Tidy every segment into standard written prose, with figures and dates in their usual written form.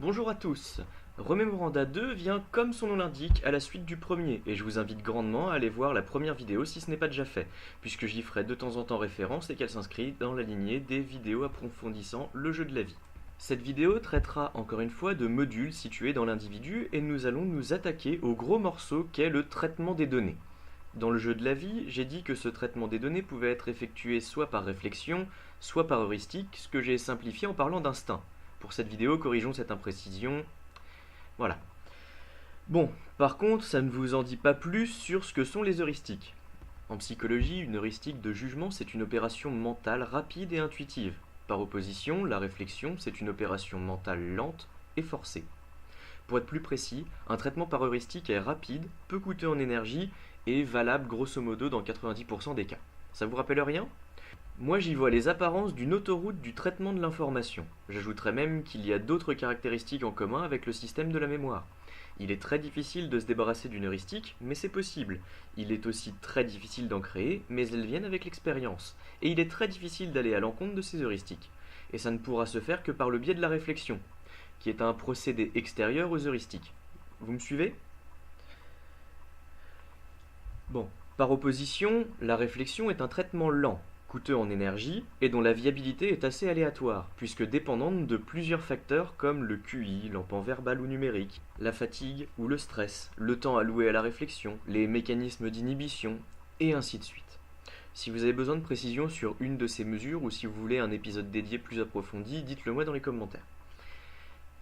Bonjour à tous. Rememoranda 2 vient, comme son nom l'indique, à la suite du premier, et je vous invite grandement à aller voir la première vidéo si ce n'est pas déjà fait, puisque j'y ferai de temps en temps référence et qu'elle s'inscrit dans la lignée des vidéos approfondissant le jeu de la vie. Cette vidéo traitera encore une fois de modules situés dans l'individu et nous allons nous attaquer au gros morceau qu'est le traitement des données. Dans le jeu de la vie, j'ai dit que ce traitement des données pouvait être effectué soit par réflexion, soit par heuristique, ce que j'ai simplifié en parlant d'instinct. Pour cette vidéo, corrigeons cette imprécision. Voilà. Bon, par contre, ça ne vous en dit pas plus sur ce que sont les heuristiques. En psychologie, une heuristique de jugement, c'est une opération mentale rapide et intuitive. Par opposition, la réflexion, c'est une opération mentale lente et forcée. Pour être plus précis, un traitement par heuristique est rapide, peu coûteux en énergie et valable grosso modo dans 90% des cas. Ça vous rappelle rien? Moi j'y vois les apparences d'une autoroute du traitement de l'information. J'ajouterais même qu'il y a d'autres caractéristiques en commun avec le système de la mémoire. Il est très difficile de se débarrasser d'une heuristique, mais c'est possible. Il est aussi très difficile d'en créer, mais elles viennent avec l'expérience. Et il est très difficile d'aller à l'encontre de ces heuristiques. Et ça ne pourra se faire que par le biais de la réflexion, qui est un procédé extérieur aux heuristiques. Vous me suivez? Bon, par opposition, la réflexion est un traitement lent, coûteux en énergie et dont la viabilité est assez aléatoire, puisque dépendante de plusieurs facteurs comme le QI, l'empan verbal ou numérique, la fatigue ou le stress, le temps alloué à la réflexion, les mécanismes d'inhibition, et ainsi de suite. Si vous avez besoin de précision sur une de ces mesures ou si vous voulez un épisode dédié plus approfondi, dites-le moi dans les commentaires.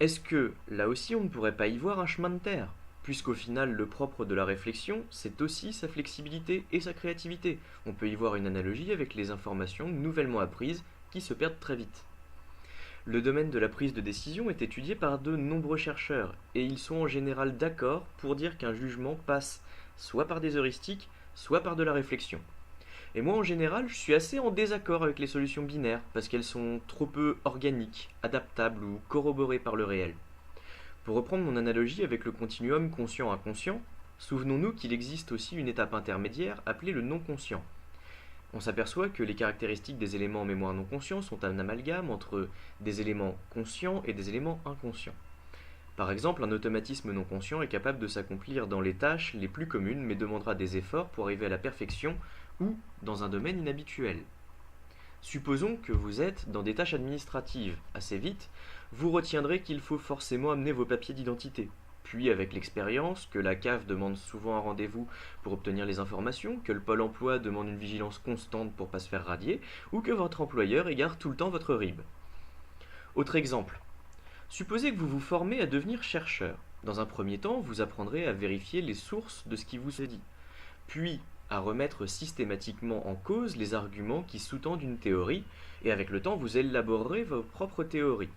Est-ce que, là aussi, on ne pourrait pas y voir un chemin de terre? Puisqu'au final, le propre de la réflexion, c'est aussi sa flexibilité et sa créativité. On peut y voir une analogie avec les informations nouvellement apprises qui se perdent très vite. Le domaine de la prise de décision est étudié par de nombreux chercheurs, et ils sont en général d'accord pour dire qu'un jugement passe soit par des heuristiques, soit par de la réflexion. Et moi, en général, je suis assez en désaccord avec les solutions binaires, parce qu'elles sont trop peu organiques, adaptables ou corroborées par le réel. Pour reprendre mon analogie avec le continuum conscient-inconscient, souvenons-nous qu'il existe aussi une étape intermédiaire appelée le non-conscient. On s'aperçoit que les caractéristiques des éléments en mémoire non conscient sont un amalgame entre des éléments conscients et des éléments inconscients. Par exemple, un automatisme non conscient est capable de s'accomplir dans les tâches les plus communes mais demandera des efforts pour arriver à la perfection ou dans un domaine inhabituel. Supposons que vous êtes dans des tâches administratives. Assez vite, vous retiendrez qu'il faut forcément amener vos papiers d'identité. Puis, avec l'expérience, que la CAF demande souvent un rendez-vous pour obtenir les informations, que le Pôle emploi demande une vigilance constante pour ne pas se faire radier, ou que votre employeur égare tout le temps votre RIB. Autre exemple. Supposez que vous vous formez à devenir chercheur. Dans un premier temps, vous apprendrez à vérifier les sources de ce qui vous est dit. Puis, à remettre systématiquement en cause les arguments qui sous-tendent une théorie, et avec le temps, vous élaborerez vos propres théories.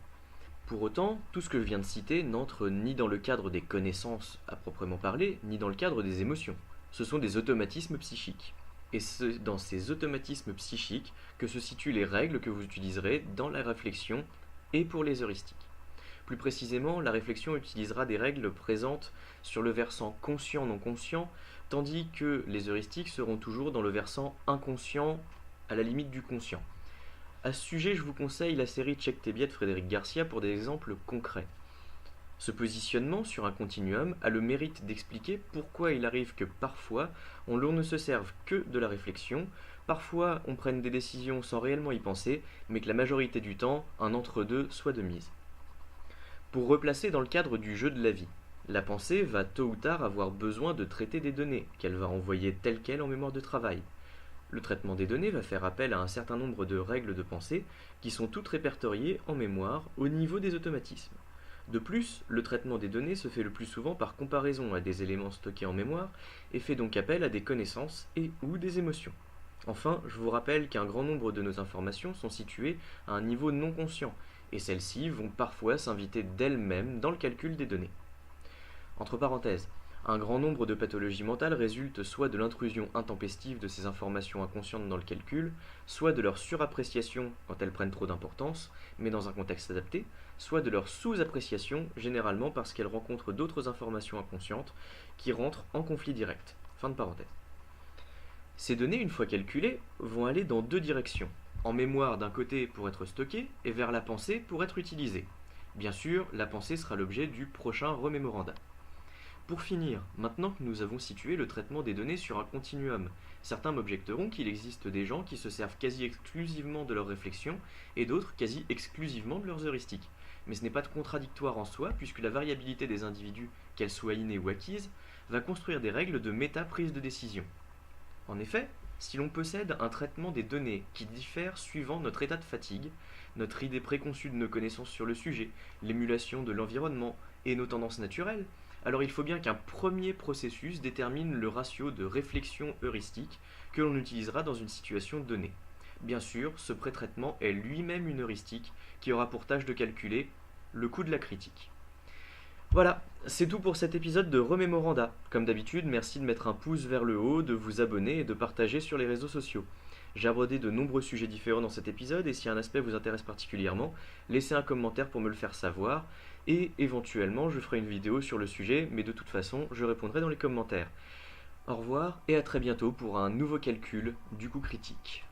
Pour autant, tout ce que je viens de citer n'entre ni dans le cadre des connaissances à proprement parler, ni dans le cadre des émotions. Ce sont des automatismes psychiques. Et c'est dans ces automatismes psychiques que se situent les règles que vous utiliserez dans la réflexion et pour les heuristiques. Plus précisément, la réflexion utilisera des règles présentes sur le versant conscient-non conscient, tandis que les heuristiques seront toujours dans le versant inconscient, à la limite du conscient. À ce sujet, je vous conseille la série Check tes biais de Frédéric Garcia pour des exemples concrets. Ce positionnement sur un continuum a le mérite d'expliquer pourquoi il arrive que parfois on ne se serve que de la réflexion, parfois on prenne des décisions sans réellement y penser, mais que la majorité du temps, un entre-deux soit de mise. Pour replacer dans le cadre du jeu de la vie, la pensée va tôt ou tard avoir besoin de traiter des données, qu'elle va envoyer telles quelles en mémoire de travail. Le traitement des données va faire appel à un certain nombre de règles de pensée qui sont toutes répertoriées en mémoire au niveau des automatismes. De plus, le traitement des données se fait le plus souvent par comparaison à des éléments stockés en mémoire et fait donc appel à des connaissances et ou des émotions. Enfin, je vous rappelle qu'un grand nombre de nos informations sont situées à un niveau non conscient, et celles-ci vont parfois s'inviter d'elles-mêmes dans le calcul des données. Entre parenthèses, un grand nombre de pathologies mentales résultent soit de l'intrusion intempestive de ces informations inconscientes dans le calcul, soit de leur surappréciation quand elles prennent trop d'importance, mais dans un contexte adapté, soit de leur sous-appréciation, généralement parce qu'elles rencontrent d'autres informations inconscientes qui rentrent en conflit direct. Fin de parenthèse. Ces données, une fois calculées, vont aller dans deux directions. En mémoire d'un côté pour être stockées et vers la pensée pour être utilisées. Bien sûr, la pensée sera l'objet du prochain remémoranda. Pour finir, maintenant que nous avons situé le traitement des données sur un continuum, certains m'objecteront qu'il existe des gens qui se servent quasi exclusivement de leurs réflexions et d'autres quasi exclusivement de leurs heuristiques. Mais ce n'est pas contradictoire en soi, puisque la variabilité des individus, qu'elle soit innée ou acquise, va construire des règles de méta-prise de décision. En effet, si l'on possède un traitement des données qui diffère suivant notre état de fatigue, notre idée préconçue de nos connaissances sur le sujet, l'émulation de l'environnement et nos tendances naturelles, alors il faut bien qu'un premier processus détermine le ratio de réflexion heuristique que l'on utilisera dans une situation donnée. Bien sûr, ce pré-traitement est lui-même une heuristique qui aura pour tâche de calculer le coût de la critique. Voilà, c'est tout pour cet épisode de Remémoranda. Comme d'habitude, merci de mettre un pouce vers le haut, de vous abonner et de partager sur les réseaux sociaux. J'ai abordé de nombreux sujets différents dans cet épisode et si un aspect vous intéresse particulièrement, laissez un commentaire pour me le faire savoir et éventuellement je ferai une vidéo sur le sujet, mais de toute façon je répondrai dans les commentaires. Au revoir et à très bientôt pour un nouveau calcul du coût critique.